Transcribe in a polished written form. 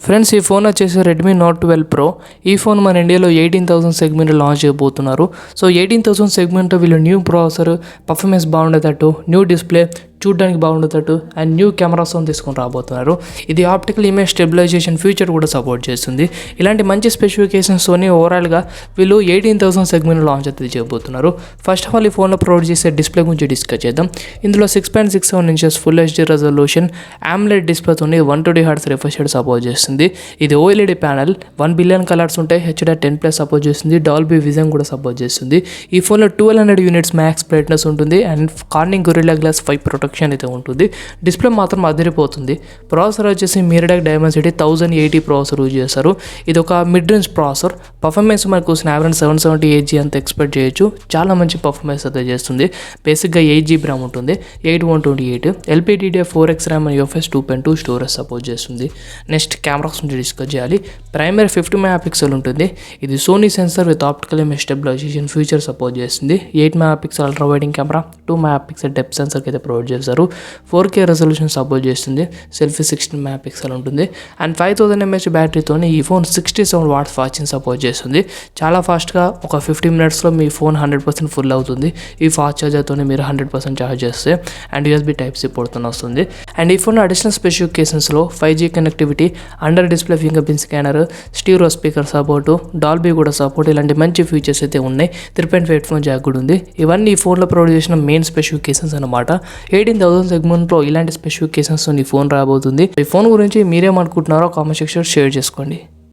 Friends ఈ phone వచ్చేసి Redmi note 12 pro. ఈ ఫోన్ మన ఇండియాలో 18,000 సెగ్మెంట్ లాంచ్ చేయబోతున్నారు. సో 18,000 సెగ్మెంట్ వీళ్ళు న్యూ ప్రాసెసర్, పర్ఫార్మెన్స్ బాగుండేటట్టు, న్యూ డిస్ప్లే చూడడానికి బాగుండేటట్టు అండ్ న్యూ కెమెరాస్తో తీసుకొని రాబోతున్నారు. ఇది ఆప్టికల్ ఇమేజ్ స్టెబిలైజేషన్ ఫీచర్ కూడా సపోర్ట్ చేస్తుంది. ఇలాంటి మంచి స్పెసిఫికేషన్స్తోని ఓవరాల్గా వీళ్ళు 18,000 సెగ్మెంట్ లాంచ్ అయితే చేయబోతున్నారు. ఫస్ట్ ఆఫ్ ఆల్ ఈ ఫోన్లో ప్రొవైడ్ చేసే డిస్ప్లే గురించి డిస్కస్ చేద్దాం. ఇందులో 6.67 inches full HD resolution AMOLED డిస్ప్లేతో 120 hertz refresh rate support చేస్తుంది. ఇది OLED ప్యానల్, 1 బిలియన్ కలర్స్ ఉంటాయి. HDR10+ సపోర్ట్ చేస్తుంది. డాల్బీ విజన్ కూడా సపోర్ట్ చేస్తుంది. ఈ ఫోన్లో 1200 యూనిట్స్ మ్యాక్స్ బ్రైట్నెస్ ఉంటుంది and Corning Gorilla Glass 5 protection అయితే ఉంటుంది. డిస్ప్లే మాత్రం అదిరిపోతుంది. ప్రాసెసర్ వచ్చేసి MediaTek Dimensity 1080 ప్రాసెసర్ యూజ్ చేస్తారు. ఇది ఒక మిడ్ రేంజ్ ప్రాసెసర్. పర్ఫార్మెన్స్ మనకు స్నాప్డ్రాగన్ 778G అంత ఎక్స్పెక్ట్ చేయొచ్చు. చాలా మంచి పర్ఫార్మెన్స్ అయితే చేస్తుంది. బేసిక్గా 8GB RAM ఉంటుంది, 8128 LPDDR4X RAM and UFS 2.2 storage support చేస్తుంది. నెక్స్ట్ కెమెరాస్ నుంచి డిస్కస్ చేయాలి. ప్రైమరీ 50 MP ఉంటుంది. ఇది Sony sensor with optical image stabilisation feature support చేస్తుంది. 8 MP అల్ట్రా వైడింగ్ కెమెరా, 2 MP డెప్త్ సెన్సర్కి అయితే ప్రొవైడ్ చేస్తారు. 4K రెజల్యూషన్ సపోర్ట్ చేస్తుంది. సెల్ఫీ 16 MP ఉంటుంది అండ్ 5000 mAh బ్యాటరీతో ఈ ఫోన్ 67 వాట్స్ ఫాస్టింగ్ సపోర్ట్ చేస్తుంది. చాలా ఫాస్ట్గా ఒక 50 మినిట్స్లో మీ ఫోన్ 100% ఫుల్ అవుతుంది. ఈ ఫాస్ట్ ఛార్జర్తో మీరు 100% ఛార్జ్ చేస్తే అండ్ USB Type-C పోర్ట్తో వస్తుంది. అండ్ ఈ ఫోన్ అడిషనల్ స్పెసిఫికేషన్స్లో 5G connectivity, under display fingerprint scanner, stereo speaker support, Dolby కూడా సపోర్ట్, ఇలాంటి మంచి ఫీచర్స్ అయితే ఉన్నాయి. 3.5 హెడ్ఫోన్ జాక్ కూడా ఉంది. ఇవన్నీ ఈ ఫోన్లో ప్రొవైడ్ చేసిన మెయిన్ స్పెసిఫికేషన్స్ అనమాట. 18,000 సెగ్మెంట్లో ఇలాంటి స్పెసిఫికేషన్స్ ఈ ఫోన్ రాబోతుంది. ఈ ఫోన్ గురించి మీరేమనుకుంటున్నారో కామెంట్ సెక్షన్ షేర్ చేసుకోండి.